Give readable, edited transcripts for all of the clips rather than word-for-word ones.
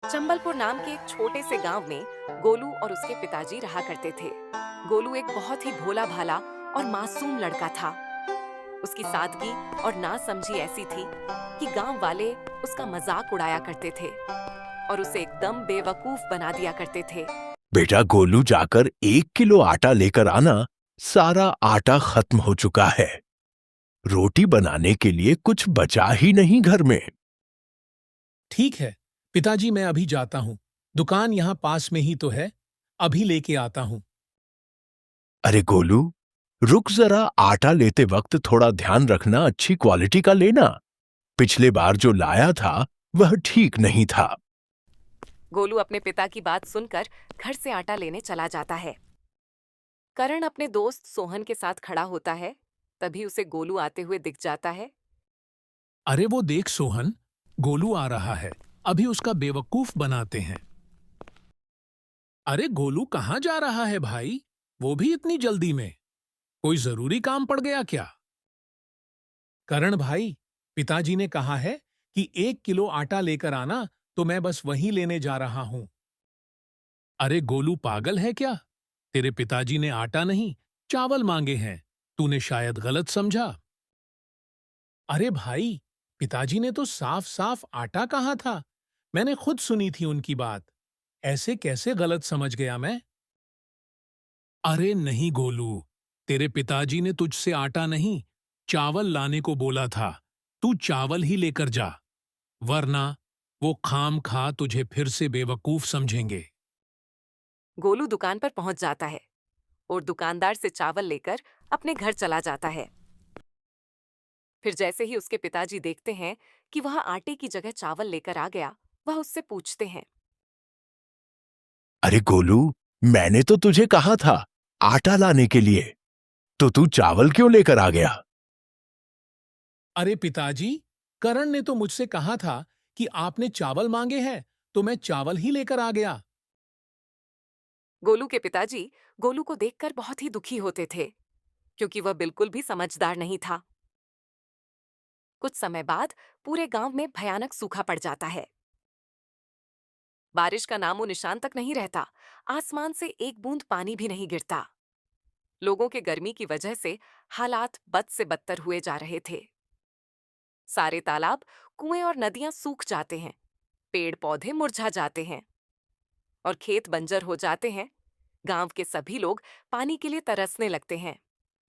चंबलपुर नाम के एक छोटे से गांव में गोलू और उसके पिताजी रहा करते थे। गोलू एक बहुत ही भोला भाला और मासूम लड़का था। उसकी सादगी और नासमझी ऐसी थी कि गांव वाले उसका मजाक उड़ाया करते थे और उसे एकदम बेवकूफ बना दिया करते थे। बेटा गोलू, जाकर 1 किलो आटा लेकर आना। सारा आटा खत्म हो चुका है। रोटी बनाने के लिए कुछ बचा ही नहीं घर में। ठीक है पिताजी, मैं अभी जाता हूँ। दुकान यहाँ पास में ही तो है, अभी लेके आता हूँ। अरे गोलू, रुक जरा। आटा लेते वक्त थोड़ा ध्यान रखना, अच्छी क्वालिटी का लेना। पिछले बार जो लाया था वह ठीक नहीं था। गोलू अपने पिता की बात सुनकर घर से आटा लेने चला जाता है। करण अपने दोस्त सोहन के साथ खड़ा होता है। तभी उसे गोलू आते हुए दिख जाता है। अरे वो देख सोहन, गोलू आ रहा है, अभी उसका बेवकूफ बनाते हैं। अरे गोलू कहाँ जा रहा है भाई, वो भी इतनी जल्दी में? कोई जरूरी काम पड़ गया क्या? करण भाई, पिताजी ने कहा है कि 1 किलो आटा लेकर आना, तो मैं बस वही लेने जा रहा हूं। अरे गोलू पागल है क्या? तेरे पिताजी ने आटा नहीं, चावल मांगे हैं। तूने शायद गलत समझा। अरे भाई, पिताजी ने तो साफ साफ आटा कहा था। मैंने खुद सुनी थी उनकी बात। ऐसे कैसे गलत समझ गया मैं? अरे नहीं गोलू, तेरे पिताजी ने तुझसे आटा नहीं, चावल लाने को बोला था। तू चावल ही लेकर जा, वरना वो खाम खा तुझे फिर से बेवकूफ समझेंगे। गोलू दुकान पर पहुंच जाता है और दुकानदार से चावल लेकर अपने घर चला जाता है। फिर जैसे ही उसके पिताजी देखते हैं कि वह आटे की जगह चावल लेकर आ गया, वह उससे पूछते हैं। अरे गोलू, मैंने तो तुझे कहा था आटा लाने के लिए, तो तू चावल क्यों लेकर आ गया? अरे पिताजी, करण ने तो मुझसे कहा था कि आपने चावल मांगे हैं, तो मैं चावल ही लेकर आ गया। गोलू के पिताजी गोलू को देखकर बहुत ही दुखी होते थे, क्योंकि वह बिल्कुल भी समझदार नहीं था। कुछ समय बाद पूरे गांव में भयानक सूखा पड़ जाता है। बारिश का नामो निशान तक नहीं रहता। आसमान से एक बूंद पानी भी नहीं गिरता। लोगों के गर्मी की वजह से हालात बद से बदतर हुए जा रहे थे। सारे तालाब, कुएं और नदियां सूख जाते हैं। पेड़ पौधे मुरझा जाते हैं और खेत बंजर हो जाते हैं। गांव के सभी लोग पानी के लिए तरसने लगते हैं।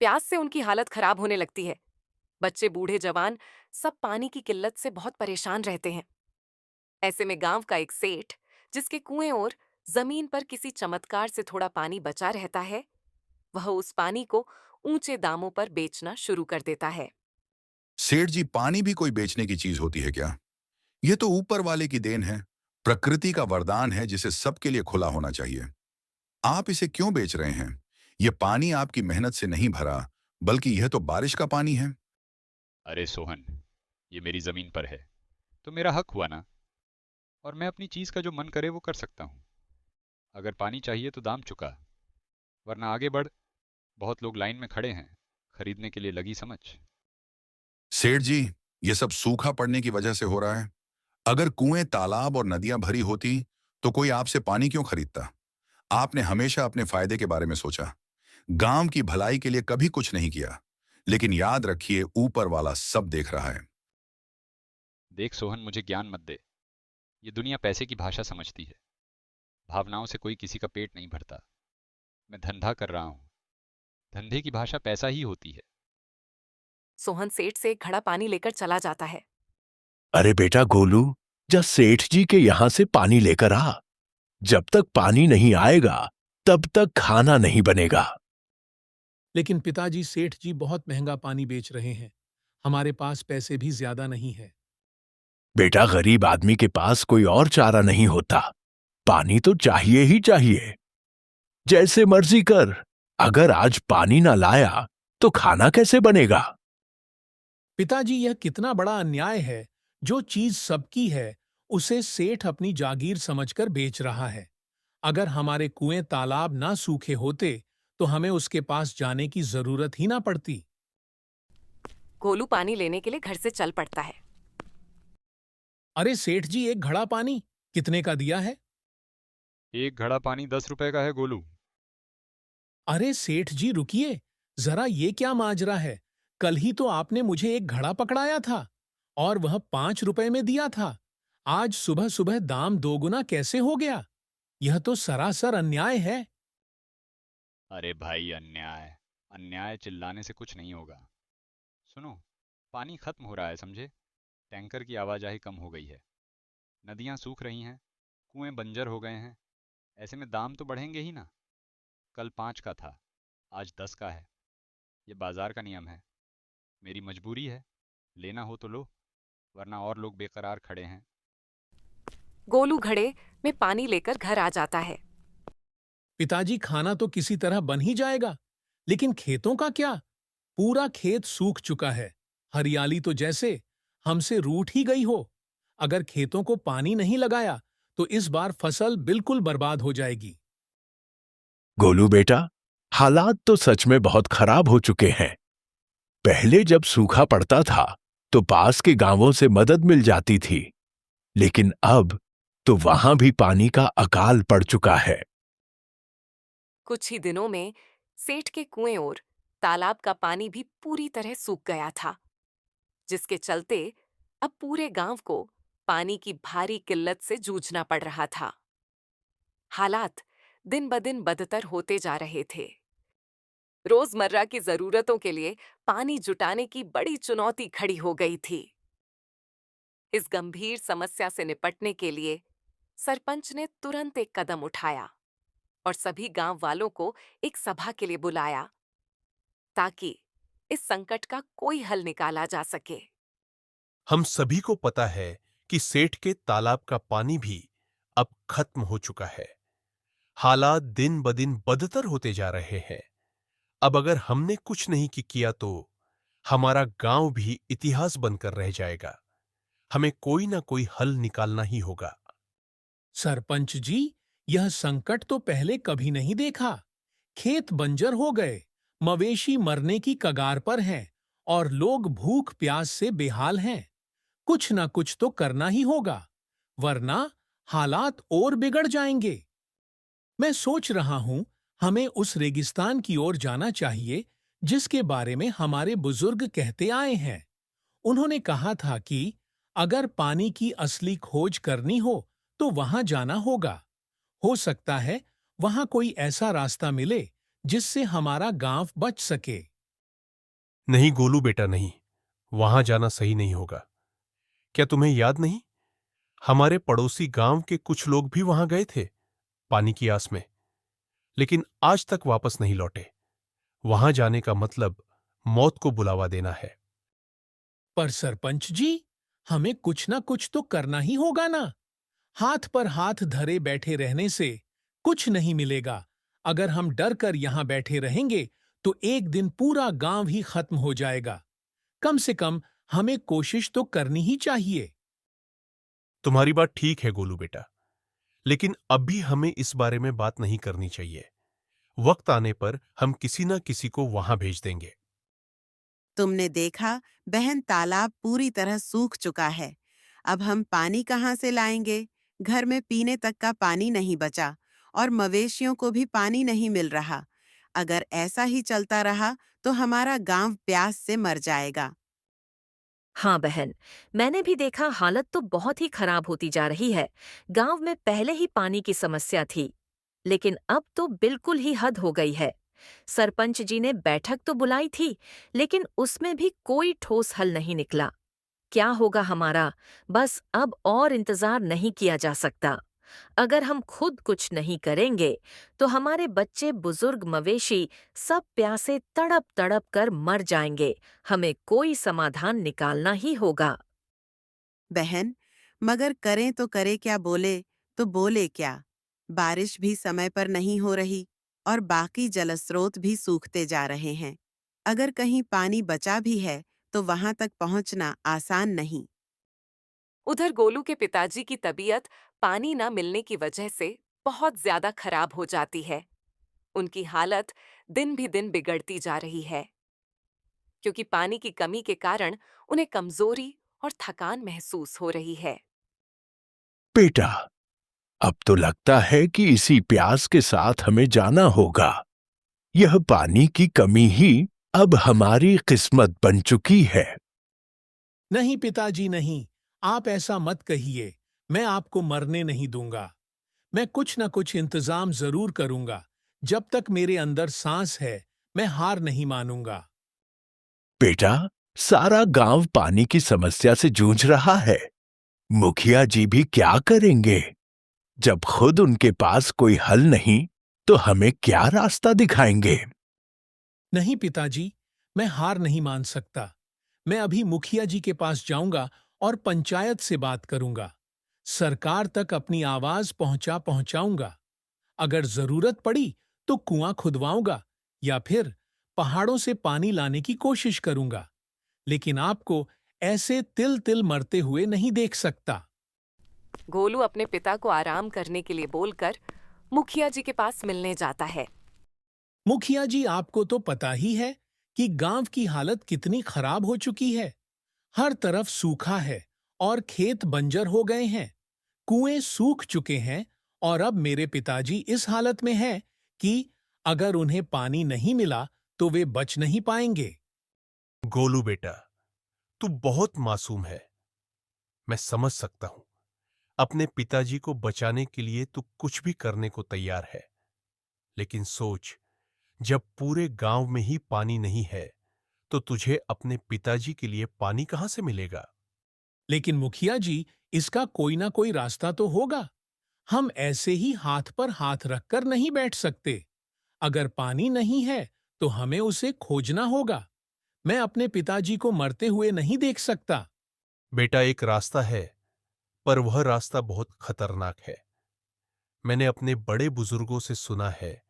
प्यास से उनकी हालत खराब होने लगती है। बच्चे बूढ़े जवान सब पानी की किल्लत से बहुत परेशान रहते हैं। ऐसे में गांव का एक सेठ, जिसके कुएं और जमीन पर किसी चमत्कार से थोड़ा पानी बचा रहता है, वह उस पानी को ऊंचे दामों पर बेचना शुरू कर देता है। सेठ जी, पानी भी कोई बेचने की चीज होती है क्या? ये तो ऊपर वाले की देन है, प्रकृति का वरदान है जिसे सबके लिए खुला होना चाहिए। आप इसे क्यों बेच रहे हैं? ये पानी आपकी मेहनत से नहीं भरा, बल्कि यह तो बारिश का पानी है। अरे सोहन, ये मेरी जमीन पर है, तो मेरा हक हुआ ना। और मैं अपनी चीज का जो मन करे वो कर सकता हूँ। अगर पानी चाहिए तो दाम चुका, वरना आगे बढ़। बहुत लोग लाइन में खड़े हैं, खरीदने के लिए लगी समझ। सेठ जी, ये सब सूखा पड़ने की वजह से हो रहा है। अगर कुएं, तालाब और नदियां भरी होती, तो कोई आपसे पानी क्यों खरीदता? आपने हमेशा अपने फायदे के बारे में सोचा, गांव की भलाई के लिए कभी कुछ नहीं किया। लेकिन याद रखिए, ऊपर वाला सब देख रहा है। देख सोहन, मुझे ज्ञान मत दे। ये दुनिया पैसे की भाषा समझती है। भावनाओं से कोई किसी का पेट नहीं भरता। मैं धंधा कर रहा हूँ, धंधे की भाषा पैसा ही होती है। सोहन सेठ से एक घड़ा पानी लेकर चला जाता है। अरे बेटा गोलू, जा सेठ जी के यहां से पानी लेकर आ। जब तक पानी नहीं आएगा तब तक खाना नहीं बनेगा। लेकिन पिताजी, सेठ जी बहुत महंगा पानी बेच रहे हैं, हमारे पास पैसे भी ज्यादा नहीं है। बेटा, गरीब आदमी के पास कोई और चारा नहीं होता। पानी तो चाहिए ही चाहिए। जैसे मर्जी कर, अगर आज पानी ना लाया तो खाना कैसे बनेगा? पिताजी, यह कितना बड़ा अन्याय है। जो चीज सबकी है, उसे सेठ अपनी जागीर समझकर बेच रहा है। अगर हमारे कुएं तालाब ना सूखे होते, तो हमें उसके पास जाने की जरूरत ही ना पड़ती। गोलू पानी लेने के लिए घर से चल पड़ता है। अरे सेठ जी, एक घड़ा पानी। कितने का दिया है? एक घड़ा पानी 10 रुपए का है गोलू। अरे सेठ जी रुकिए, जरा ये क्या माजरा है? कल ही तो आपने मुझे एक घड़ा पकड़ाया था और वह 5 रुपए में दिया था। आज सुबह सुबह दाम दोगुना कैसे हो गया? यह तो सरासर अन्याय है। अरे भाई, अन्याय अन्याय चिल्लाने से कुछ नहीं होगा। सुनो, पानी खत्म हो रहा है, समझे? टैंकर की आवाजाही कम हो गई है, नदियां सूख रही हैं, कुएं बंजर हो गए हैं। ऐसे में दाम तो बढ़ेंगे ही ना। कल 5 का था, आज 10 का है। ये बाजार का नियम है, मेरी मजबूरी है। लेना हो तो लो, वरना और लोग बेकरार खड़े हैं। गोलू घड़े में पानी लेकर घर आ जाता है। पिताजी खाना तो किसी तरह बन ही जाएगा, लेकिन खेतों का क्या? पूरा खेत सूख चुका है। हरियाली तो जैसे हमसे रूठ ही गई हो। अगर खेतों को पानी नहीं लगाया तो इस बार फसल बिल्कुल बर्बाद हो जाएगी। गोलू बेटा, हालात तो सच में बहुत खराब हो चुके हैं। पहले जब सूखा पड़ता था तो पास के गांवों से मदद मिल जाती थी, लेकिन अब तो वहां भी पानी का अकाल पड़ चुका है। कुछ ही दिनों में सेठ के कुएं और तालाब का पानी भी पूरी तरह सूख गया था, जिसके चलते अब पूरे गांव को पानी की भारी किल्लत से जूझना पड़ रहा था। हालात दिन ब दिन बदतर होते जा रहे थे। रोजमर्रा की जरूरतों के लिए पानी जुटाने की बड़ी चुनौती खड़ी हो गई थी। इस गंभीर समस्या से निपटने के लिए सरपंच ने तुरंत एक कदम उठाया और सभी गांव वालों को एक सभा के लिए बुलाया, ताकि इस संकट का कोई हल निकाला जा सके। हम सभी को पता है कि सेठ के तालाब का पानी भी अब खत्म हो चुका है। हालात दिन ब दिन बदतर होते जा रहे हैं। अब अगर हमने कुछ नहीं किया तो हमारा गांव भी इतिहास बनकर रह जाएगा। हमें कोई ना कोई हल निकालना ही होगा। सरपंच जी, यह संकट तो पहले कभी नहीं देखा। खेत बंजर हो गए, मवेशी मरने की कगार पर हैं और लोग भूख प्यास से बेहाल हैं। कुछ ना कुछ तो करना ही होगा, वरना हालात और बिगड़ जाएंगे। मैं सोच रहा हूं, हमें उस रेगिस्तान की ओर जाना चाहिए जिसके बारे में हमारे बुजुर्ग कहते आए हैं। उन्होंने कहा था कि अगर पानी की असली खोज करनी हो तो वहां जाना होगा। हो सकता है वहां कोई ऐसा रास्ता मिले जिससे हमारा गांव बच सके। नहीं गोलू बेटा, नहीं, वहां जाना सही नहीं होगा। क्या तुम्हें याद नहीं, हमारे पड़ोसी गांव के कुछ लोग भी वहां गए थे पानी की आस में, लेकिन आज तक वापस नहीं लौटे। वहां जाने का मतलब मौत को बुलावा देना है। पर सरपंच जी, हमें कुछ ना कुछ तो करना ही होगा ना। हाथ पर हाथ धरे बैठे रहने से कुछ नहीं मिलेगा। अगर हम डर कर यहां बैठे रहेंगे तो एक दिन पूरा गांव ही खत्म हो जाएगा। कम से कम हमें कोशिश तो करनी ही चाहिए। तुम्हारी बात ठीक है गोलू बेटा, लेकिन अभी हमें इस बारे में बात नहीं करनी चाहिए। वक्त आने पर हम किसी ना किसी को वहां भेज देंगे। तुमने देखा बहन, तालाब पूरी तरह सूख चुका है। अब हम पानी कहाँ से लाएंगे? घर में पीने तक का पानी नहीं बचा और मवेशियों को भी पानी नहीं मिल रहा। अगर ऐसा ही चलता रहा तो हमारा गांव प्यास से मर जाएगा। हाँ बहन, मैंने भी देखा हालत तो बहुत ही खराब होती जा रही है। गांव में पहले ही पानी की समस्या थी, लेकिन अब तो बिल्कुल ही हद हो गई है। सरपंच जी ने बैठक तो बुलाई थी, लेकिन उसमें भी कोई ठोस हल नहीं निकला। क्या होगा हमारा? बस अब और इंतजार नहीं किया जा सकता। अगर हम खुद कुछ नहीं करेंगे तो हमारे बच्चे, बुजुर्ग, मवेशी सब प्यासे तड़प तड़प कर मर जाएंगे। हमें कोई समाधान निकालना ही होगा। बहन, मगर करें तो करे क्या, बोले तो बोले क्या? बारिश भी समय पर नहीं हो रही और बाकी जलस्रोत भी सूखते जा रहे हैं। अगर कहीं पानी बचा भी है तो वहां तक पहुंचना आसान नहीं। उधर गोलू के पिताजी की तबीयत पानी न मिलने की वजह से बहुत ज्यादा खराब हो जाती है। उनकी हालत दिन भी दिन बिगड़ती जा रही है, क्योंकि पानी की कमी के कारण उन्हें कमजोरी और थकान महसूस हो रही है। बेटा, अब तो लगता है कि इसी प्यास के साथ हमें जाना होगा। यह पानी की कमी ही अब हमारी किस्मत बन चुकी है। नहीं पिताजी नहीं, आप ऐसा मत कहिए। मैं आपको मरने नहीं दूंगा। मैं कुछ न कुछ इंतजाम जरूर करूंगा। जब तक मेरे अंदर सांस है, मैं हार नहीं मानूंगा। बेटा, सारा गांव पानी की समस्या से जूझ रहा है। मुखिया जी भी क्या करेंगे? जब खुद उनके पास कोई हल नहीं, तो हमें क्या रास्ता दिखाएंगे? नहीं पिताजी, मैं हार नहीं मान सकता। मैं अभी मुखिया जी के पास जाऊंगा और पंचायत से बात करूंगा। सरकार तक अपनी आवाज पहुंचाऊंगा। अगर जरूरत पड़ी तो कुआं खुदवाऊंगा या फिर पहाड़ों से पानी लाने की कोशिश करूंगा। लेकिन आपको ऐसे तिल तिल मरते हुए नहीं देख सकता। गोलू अपने पिता को आराम करने के लिए बोलकर मुखिया जी के पास मिलने जाता है। मुखिया जी, आपको तो पता ही है कि गांव की हालत कितनी खराब हो चुकी है। हर तरफ सूखा है और खेत बंजर हो गए हैं। कुएं सूख चुके हैं और अब मेरे पिताजी इस हालत में हैं कि अगर उन्हें पानी नहीं मिला तो वे बच नहीं पाएंगे। गोलू बेटा, तू बहुत मासूम है। मैं समझ सकता हूं। अपने पिताजी को बचाने के लिए तू कुछ भी करने को तैयार है। लेकिन सोच, जब पूरे गांव में ही पानी नहीं है, तो तुझे अपने पिताजी के लिए पानी कहां से मिलेगा? लेकिन मुखिया जी, इसका कोई ना कोई रास्ता तो होगा। हम ऐसे ही हाथ पर हाथ रखकर नहीं बैठ सकते। अगर पानी नहीं है तो हमें उसे खोजना होगा। मैं अपने पिताजी को मरते हुए नहीं देख सकता। बेटा, एक रास्ता है, पर वह रास्ता बहुत खतरनाक है। मैंने अपने बड़े बुजुर्गों से सुना है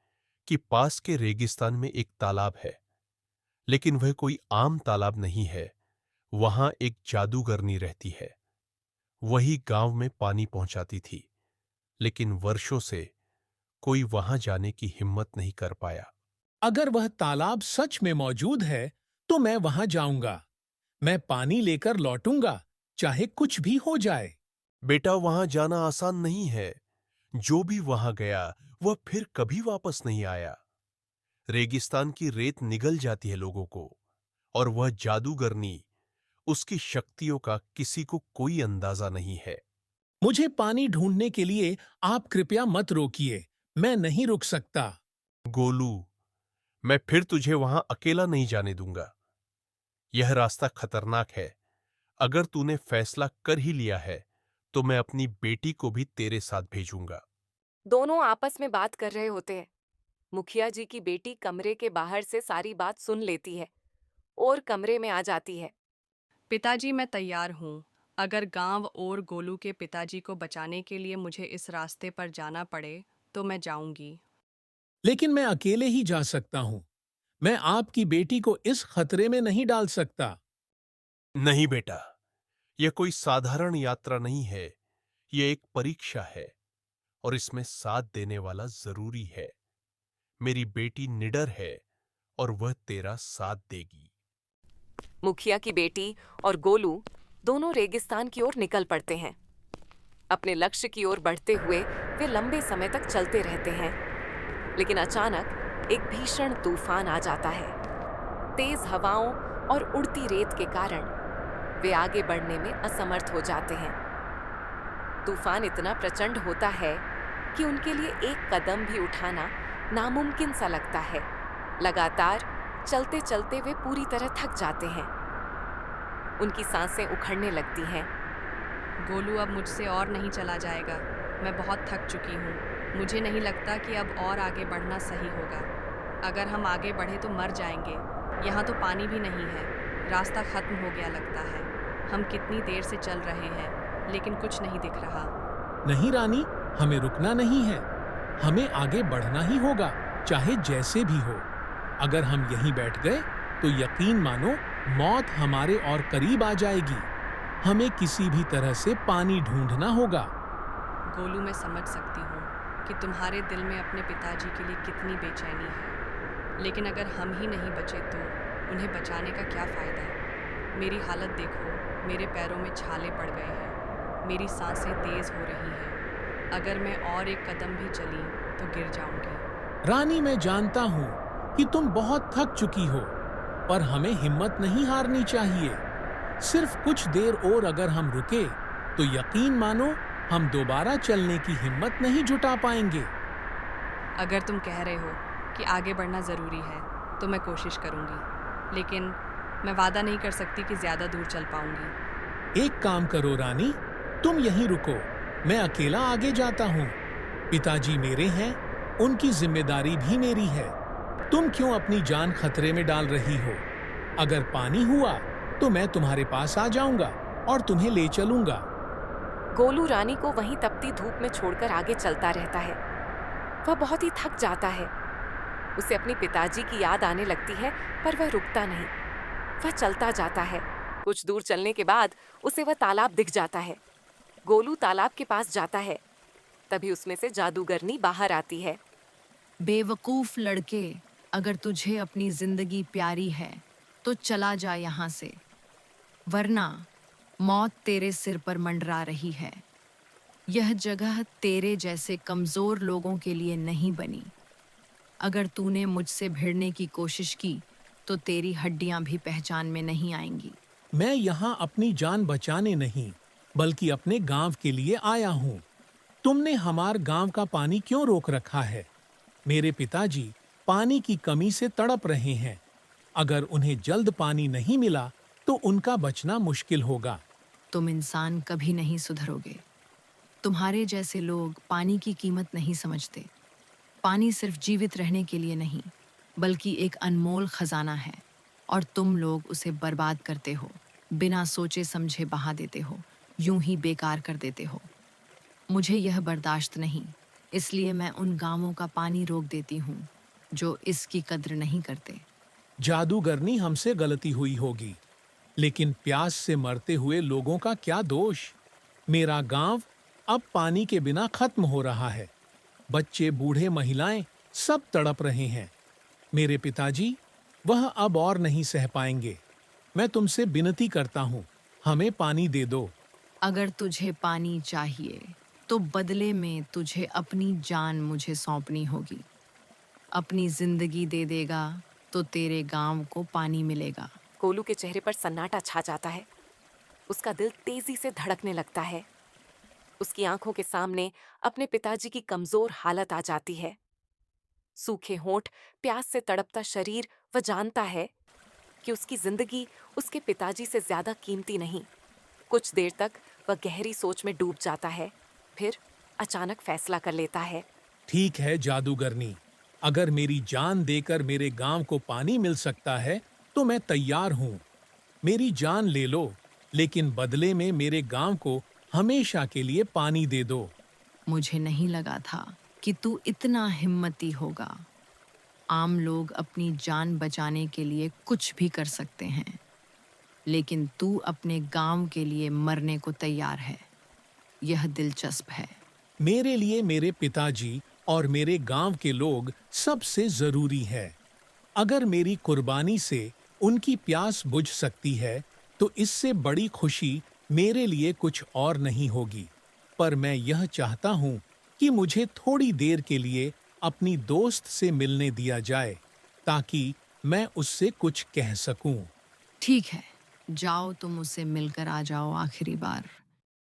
कि पास के रेगिस्तान में एक तालाब है, लेकिन वह कोई आम तालाब नहीं है। वहां एक जादूगरनी रहती है। वही गांव में पानी पहुंचाती थी, लेकिन वर्षों से कोई वहां जाने की हिम्मत नहीं कर पाया। अगर वह तालाब सच में मौजूद है तो मैं वहां जाऊंगा। मैं पानी लेकर लौटूंगा, चाहे कुछ भी हो जाए। बेटा, वहां जाना आसान नहीं है। जो भी वहां गया वह फिर कभी वापस नहीं आया। रेगिस्तान की रेत निगल जाती है लोगों को, और वह जादूगरनी, उसकी शक्तियों का किसी को कोई अंदाजा नहीं है। मुझे पानी ढूंढने के लिए आप कृपया मत रोकिए। मैं नहीं रुक सकता। गोलू, मैं फिर तुझे वहां अकेला नहीं जाने दूंगा। यह रास्ता खतरनाक है। अगर तूने फैसला कर ही लिया है, तो मैं अपनी बेटी को भी तेरे साथ भेजूंगा। दोनों आपस में बात कर रहे होते हैं। मुखिया जी की बेटी कमरे के बाहर से सारी बात सुन लेती है और कमरे में आ जाती है। पिताजी, मैं तैयार हूँ। अगर गांव और गोलू के पिताजी को बचाने के लिए मुझे इस रास्ते पर जाना पड़े तो मैं जाऊंगी। लेकिन मैं अकेले ही जा सकता हूं। मैं आपकी बेटी को इस खतरे में नहीं डाल सकता। नहीं बेटा, यह कोई साधारण यात्रा नहीं है। यह एक परीक्षा है, और इसमें साथ देने वाला जरूरी है। मेरी बेटी निडर है और वह तेरा साथ देगी। मुखिया की बेटी और गोलू दोनों रेगिस्तान की ओर निकल पड़ते हैं। अपने लक्ष्य की ओर बढ़ते हुए वे लंबे समय तक चलते रहते हैं। लेकिन अचानक एक भीषण तूफान आ जाता है। तेज हवाओं और उड़ती रेत के कारण वे आगे बढ़ने में असमर्थ हो जाते हैं। तूफान इतना प्रचंड होता है कि उनके लिए एक कदम भी उठाना नामुमकिन सा लगता है। लगातार चलते चलते वे पूरी तरह थक जाते हैं। उनकी सांसें उखड़ने लगती हैं। गोलू, अब मुझसे और नहीं चला जाएगा। मैं बहुत थक चुकी हूँ। मुझे नहीं लगता कि अब और आगे बढ़ना सही होगा। अगर हम आगे बढ़े तो मर जाएंगे। यहाँ तो पानी भी नहीं है। रास्ता खत्म हो गया लगता है। हम कितनी देर से चल रहे हैं, लेकिन कुछ नहीं दिख रहा। नहीं रानी, हमें रुकना नहीं है। हमें आगे बढ़ना ही होगा, चाहे जैसे भी हो। अगर हम यहीं बैठ गए तो यकीन मानो मौत हमारे और करीब आ जाएगी। हमें किसी भी तरह से पानी ढूंढना होगा। गोलू, मैं समझ सकती हूँ कि तुम्हारे दिल में अपने पिताजी के लिए कितनी बेचैनी है, लेकिन अगर हम ही नहीं बचे तो उन्हें बचाने का क्या फ़ायदा। मेरी हालत देखो, मेरे पैरों में छाले पड़ गए हैं। मेरी सांसें तेज़ हो रही हैं। अगर मैं और एक कदम भी चली तो गिर जाऊंगी। रानी, मैं जानता हूँ कि तुम बहुत थक चुकी हो, पर हमें हिम्मत नहीं हारनी चाहिए। सिर्फ कुछ देर और अगर हम रुके तो यकीन मानो हम दोबारा चलने की हिम्मत नहीं जुटा पाएंगे। अगर तुम कह रहे हो कि आगे बढ़ना ज़रूरी है तो मैं कोशिश करूंगी, लेकिन मैं वादा नहीं कर सकती कि ज़्यादा दूर चल पाऊंगी। एक काम करो रानी, तुम यहीं रुको, मैं अकेला आगे जाता हूँ। पिताजी मेरे हैं, उनकी जिम्मेदारी भी मेरी है। तुम क्यों अपनी जान खतरे में डाल रही हो? अगर पानी हुआ तो मैं तुम्हारे पास आ जाऊंगा और तुम्हें ले चलूंगा। गोलू रानी को वहीं तपती धूप में छोड़कर आगे चलता रहता है। वह बहुत ही थक जाता है। उसे अपने पिताजी की याद आने लगती है, पर वह रुकता नहीं। वह चलता जाता है। कुछ दूर चलने के बाद उसे वह तालाब दिख जाता है। गोलू तालाब के पास जाता है। तभी उसमें से जादूगरनी बाहर आती है। बेवकूफ लड़के, अगर तुझे अपनी जिंदगी प्यारी है तो चला जा यहाँ से, वरना मौत तेरे सिर पर मंडरा रही है। यह जगह तेरे जैसे कमजोर लोगों के लिए नहीं बनी। अगर तूने मुझसे भिड़ने की कोशिश की तो तेरी हड्डियां भी पहचान में नहीं आएंगी। मैं यहाँ अपनी जान बचाने नहीं, बल्कि अपने गांव के लिए आया हूँ। तुमने हमार गांव का पानी क्यों रोक रखा है? मेरे पिताजी पानी की कमी से तड़प रहे हैं। अगर उन्हें जल्द पानी नहीं मिला तो उनका बचना मुश्किल होगा। तुम इंसान कभी नहीं सुधरोगे। तुम्हारे जैसे लोग पानी की कीमत नहीं समझते। पानी सिर्फ जीवित रहने के लिए नहीं, बल्कि एक अनमोल खजाना है, और तुम लोग उसे बर्बाद करते हो, बिना सोचे समझे बहा देते हो, यूं ही बेकार कर देते हो। मुझे यह बर्दाश्त नहीं, इसलिए मैं उन गांवों का पानी रोक देती हूँ जो इसकी कद्र नहीं करते। जादूगरनी, हमसे गलती हुई होगी, लेकिन प्यास से मरते हुए लोगों का क्या दोष? मेरा गांव अब पानी के बिना खत्म हो रहा है। बच्चे, बूढ़े, महिलाएं सब तड़प रहे हैं। मेरे पिताजी, वह अब और नहीं सह पाएंगे। मैं तुमसे विनती करता हूँ, हमें पानी दे दो। अगर तुझे पानी चाहिए तो बदले में तुझे अपनी जान मुझे सौंपनी होगी। अपनी जिंदगी दे देगा तो तेरे गांव को पानी मिलेगा। गोलू के चेहरे पर सन्नाटा छा जाता है। उसका दिल तेजी से धड़कने लगता है। उसकी आंखों के सामने अपने पिताजी की कमजोर हालत आ जाती है। सूखे होंठ, प्यास से तड़पता शरीर। वह जानता है कि उसकी जिंदगी उसके पिताजी से ज्यादा कीमती नहीं। कुछ देर तक वह गहरी सोच में डूब जाता है, फिर अचानक फैसला कर लेता है। ठीक है जादूगरनी, अगर मेरी जान देकर मेरे गांव को पानी मिल सकता है तो मैं तैयार हूँ। मेरी जान ले लो, लेकिन बदले में मेरे गांव को हमेशा के लिए पानी दे दो। मुझे नहीं लगा था कि तू इतना हिम्मती होगा। आम लोग अपनी जान बचाने के लिए कुछ भी कर सकते हैं, लेकिन तू अपने गांव के लिए मरने को तैयार है। यह दिलचस्प है। मेरे लिए मेरे पिताजी और मेरे गांव के लोग सबसे जरूरी है। अगर मेरी कुर्बानी से उनकी प्यास बुझ सकती है तो इससे बड़ी खुशी मेरे लिए कुछ और नहीं होगी। पर मैं यह चाहता हूँ कि मुझे थोड़ी देर के लिए अपनी दोस्त से मिलने दिया जाए, ताकि मैं उससे कुछ कह सकूं। ठीक है, जाओ, तुम उससे मिलकर आ जाओ आखिरी बार।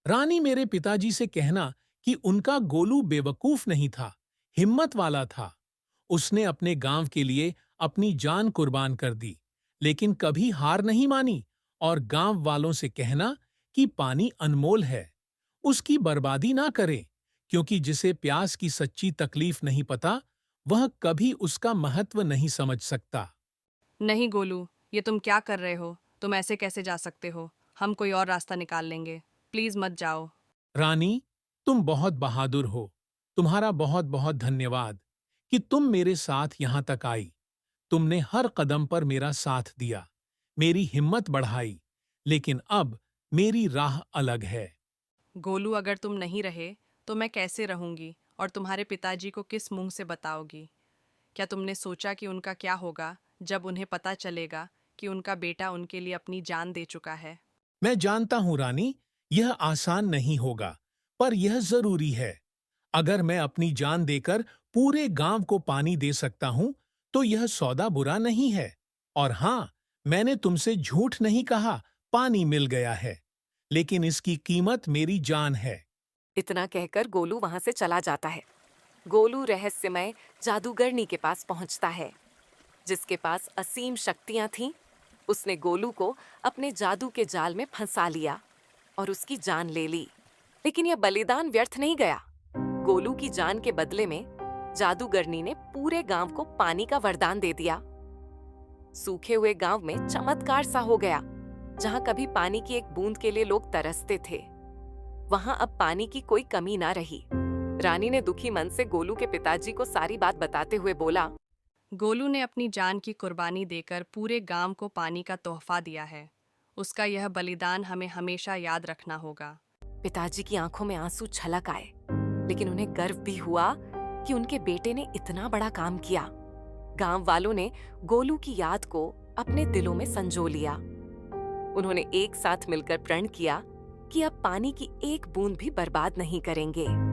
रानी, मेरे पिताजी से कहना कि उनका गोलू बेवकूफ नहीं था, हिम्मत वाला था। उसने अपने गांव के लिए अपनी जान कुर्बान कर दी, लेकिन कभी हार नहीं मानी। और गांव वालों से कहना कि पानी अनमोल है, उसकी बर्बादी ना करें, क्योंकि जिसे प्यास की सच्ची तकलीफ नहीं पता, वह कभी उसका महत्व नहीं समझ सकता। नहीं गोलू, ये तुम क्या कर रहे हो? तुम ऐसे कैसे जा सकते हो? हम कोई और रास्ता निकाल लेंगे। प्लीज मत जाओ। रानी, तुम बहुत बहादुर हो। तुम्हारा बहुत बहुत धन्यवाद कि तुम मेरे साथ यहाँ तक आई। तुमने हर कदम पर मेरा साथ दिया, मेरी हिम्मत बढ़ाई। लेकिन अब मेरी राह अलग है। गोलू, अगर तुम नहीं रहे तो मैं कैसे रहूंगी और तुम्हारे पिताजी को किस मुंह से बताओगी? क्या तुमने सोचा कि उनका क्या होगा जब उन्हें पता चलेगा कि उनका बेटा उनके लिए अपनी जान दे चुका है? मैं जानता हूँ रानी, यह आसान नहीं होगा, पर यह जरूरी है। अगर मैं अपनी जान देकर पूरे गांव को पानी दे सकता हूं, तो यह सौदा बुरा नहीं है। और हां, मैंने तुमसे झूठ नहीं कहा, पानी मिल गया है, लेकिन इसकी कीमत मेरी जान है। इतना कहकर गोलू वहां से चला जाता है। गोलू रहस्यमय जादूगरनी के पास पहुंचता है, जिसके पास असीम शक्तियां थीं। उसने गोलू को अपने जादू के जाल में फंसा लिया और उसकी जान ले ली। लेकिन यह बलिदान व्यर्थ नहीं गया। गोलू की जान के बदले में जादूगरनी ने पूरे गांव को पानी का वरदान दे दिया। सूखे हुए गांव में चमत्कार सा हो गया। जहां कभी पानी की एक बूंद के लिए लोग तरसते थे, वहां अब पानी की कोई कमी ना रही। रानी ने दुखी मन से गोलू के पिताजी को सारी बात बताते हुए बोला, गोलू ने अपनी जान की कुर्बानी देकर पूरे गांव को पानी का तोहफा दिया है। उसका यह बलिदान हमें हमेशा याद रखना होगा। पिताजी की आंखों में आंसू छलक आए, लेकिन उन्हें गर्व भी हुआ कि उनके बेटे ने इतना बड़ा काम किया। गांव वालों ने गोलू की याद को अपने दिलों में संजो लिया। उन्होंने एक साथ मिलकर प्रण किया कि अब पानी की एक बूंद भी बर्बाद नहीं करेंगे।